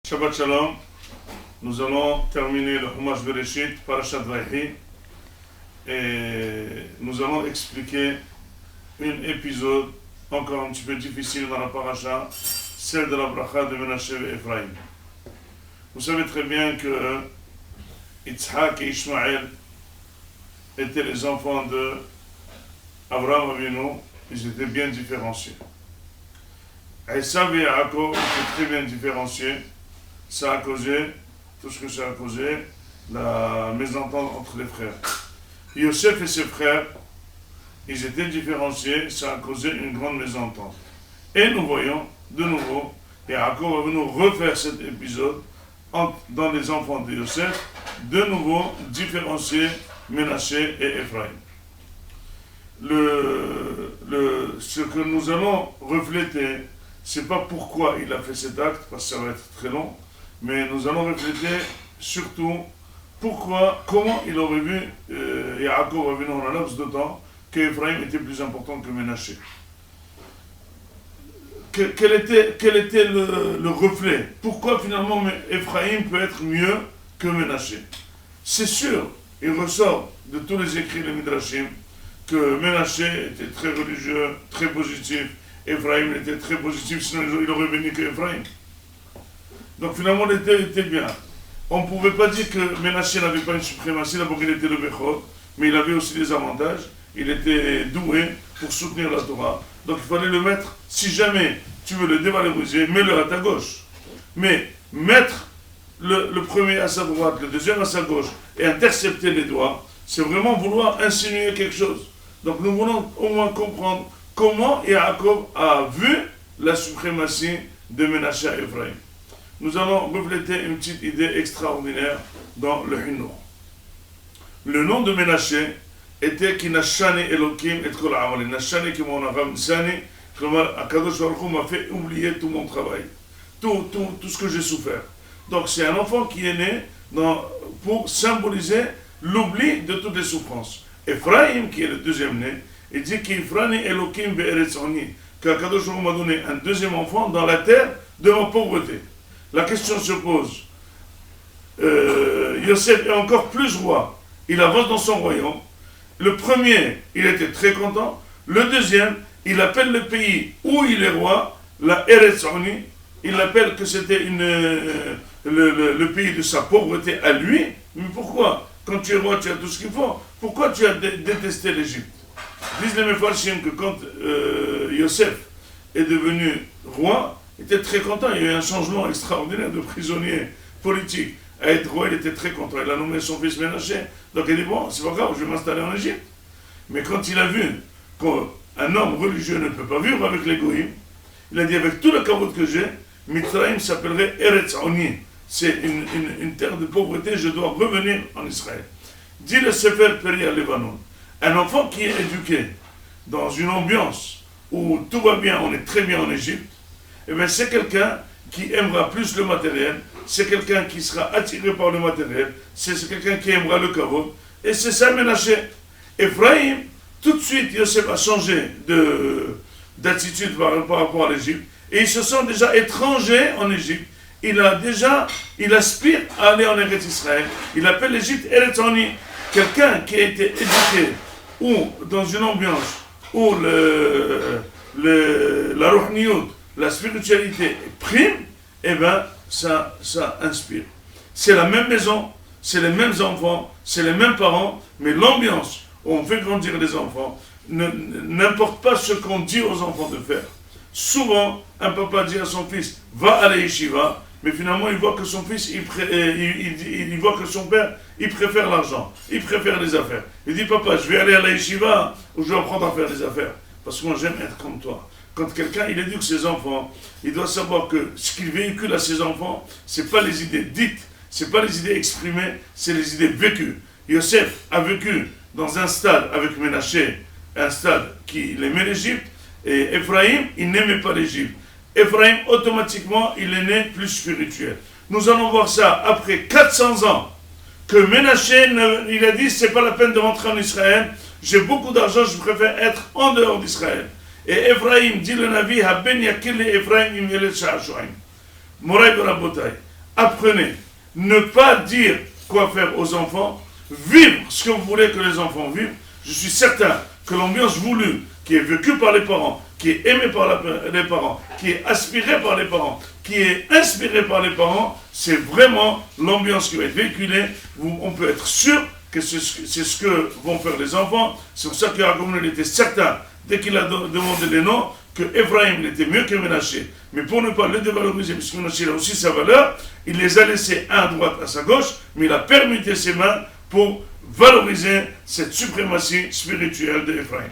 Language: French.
Shabbat Shalom, nous allons terminer le Chumash Bereshit, Parashat Vayhi, et nous allons expliquer un épisode encore un petit peu difficile dans la Parasha, celle de la bracha de Menashe et Ephraim. Vous savez très bien que Yitzhak et Ishmaël étaient les enfants de Abraham Avinu, ils étaient bien différenciés. Esav et Yaakov étaient très bien différenciés. Ça a causé, tout ce que ça a causé, la mésentente entre les frères. Yosef et ses frères, ils étaient différenciés, ça a causé une grande mésentente. Et nous voyons, de nouveau, Yaakov va venir refaire cet épisode dans les enfants de Yosef, de nouveau différencier Ménaché et Ephraim. Ce que nous allons refléter, c'est pas pourquoi il a fait cet acte, parce que ça va être très long, mais nous allons refléter surtout comment il aurait vu Yaakov avait dans un laps de temps qu'Ephraim était plus important que Ménaché. Quel était le reflet? Pourquoi finalement Ephraim peut être mieux que Ménaché? C'est sûr, il ressort de tous les écrits de Midrashim que Ménaché était très religieux, très positif, Ephraim était très positif, sinon il aurait venu que Ephraim. Donc finalement, il était bien. On ne pouvait pas dire que Ménaché n'avait pas une suprématie, d'abord il était le Bechor, mais il avait aussi des avantages. Il était doué pour soutenir la Torah. Donc il fallait le mettre, si jamais tu veux le dévaloriser, mets-le à ta gauche. Mais mettre le premier à sa droite, le deuxième à sa gauche, et intercepter les doigts, c'est vraiment vouloir insinuer quelque chose. Donc nous voulons au moins comprendre comment Yaakov a vu la suprématie de Ménaché et Ephraim. Nous allons refléter une petite idée extraordinaire dans le Hinnour. Le nom de Ménaché était Kinashani Elokim et Kol Amali. Nashani qui mon arabe Nisani, Akadosh Baruch Hu m'a fait oublier tout mon travail, tout ce que j'ai souffert. Donc c'est un enfant qui est né pour symboliser l'oubli de toutes les souffrances. Ephraim, qui est le deuxième né, il dit qu'Ifrani Elokim Be'eretz Oni, qu'Akadosh Baruch Hu m'a donné un deuxième enfant dans la terre de ma pauvreté. La question se pose, Yosef est encore plus roi, il avance dans son royaume. Le premier, il était très content. Le deuxième, il appelle le pays où il est roi, la Eretz Oni, il appelle que c'était le pays de sa pauvreté à lui. Mais pourquoi? Quand tu es roi, tu as tout ce qu'il faut. Pourquoi tu as détesté l'Égypte? Disent les Mefarshim que quand Yosef est devenu roi, il était très content, il y a eu un changement extraordinaire de prisonnier politique. À être roi, il était très content, il a nommé son fils Ménaché. Donc il dit, bon, c'est pas grave, je vais m'installer en Égypte. Mais quand il a vu qu'un homme religieux ne peut pas vivre avec les goïms, il a dit, avec tout le kavod que j'ai, Mitzrayim s'appellerait Eretz Oni. C'est une terre de pauvreté, je dois revenir en Israël. Dit le Sefer Peri à Lebanon, un enfant qui est éduqué dans une ambiance où tout va bien, on est très bien en Égypte, eh bien, c'est quelqu'un qui aimera plus le matériel, c'est quelqu'un qui sera attiré par le matériel, c'est quelqu'un qui aimera le kavod, et c'est ça Ménaché. Ephraim, tout de suite, Yosef a changé d'attitude par rapport à l'Égypte, et il se sent déjà étranger en Égypte. Il aspire à aller en Eretz Israël. Il appelle l'Égypte Eretz Oni. Quelqu'un qui a été éduqué ou dans une ambiance où la ruhniyut, la spiritualité prime, eh bien, ça inspire. C'est la même maison, c'est les mêmes enfants, c'est les mêmes parents, mais l'ambiance où on fait grandir les enfants n'importe pas ce qu'on dit aux enfants de faire. Souvent, un papa dit à son fils, va à la yeshiva, mais finalement, il voit que son fils, il voit que son père, il préfère l'argent, il préfère les affaires. Il dit, papa, je vais aller à la yeshiva, ou je vais apprendre à faire des affaires, parce que moi, j'aime être comme toi. Quand quelqu'un il éduque ses enfants, il doit savoir que ce qu'il véhicule à ses enfants, c'est pas les idées dites, c'est pas les idées exprimées, c'est les idées vécues. Yosef a vécu dans un stade avec Ménaché, un stade qui aimait l'Égypte, et Ephraim, il n'aimait pas l'Égypte. Ephraim, automatiquement, il est né plus spirituel. Nous allons voir ça après 400 ans, que Ménaché, il a dit, c'est pas la peine de rentrer en Israël, j'ai beaucoup d'argent, je préfère être en dehors d'Israël. Et Ephraim, dit le Navi, Haben yakil Ephraim im yelet sha'ashu'im. Moray Barabotai. apprenez. Ne pas dire quoi faire aux enfants, vivre ce que vous voulez que les enfants vivent. Je suis certain que l'ambiance voulue, qui est vécue par les parents, qui est aimée par les parents, qui est aspirée par les parents, qui est inspirée par les parents, c'est vraiment l'ambiance qui va être véhiculée. On peut être sûr que c'est ce que vont faire les enfants. C'est pour ça que Yaakov était certain, dès qu'il a demandé les noms, que Ephraim était mieux que Ménaché. Mais pour ne pas le dévaloriser, puisque Ménaché a aussi sa valeur, il les a laissés un à droite, à sa gauche, mais il a permuté ses mains pour valoriser cette suprématie spirituelle d'Ephraim.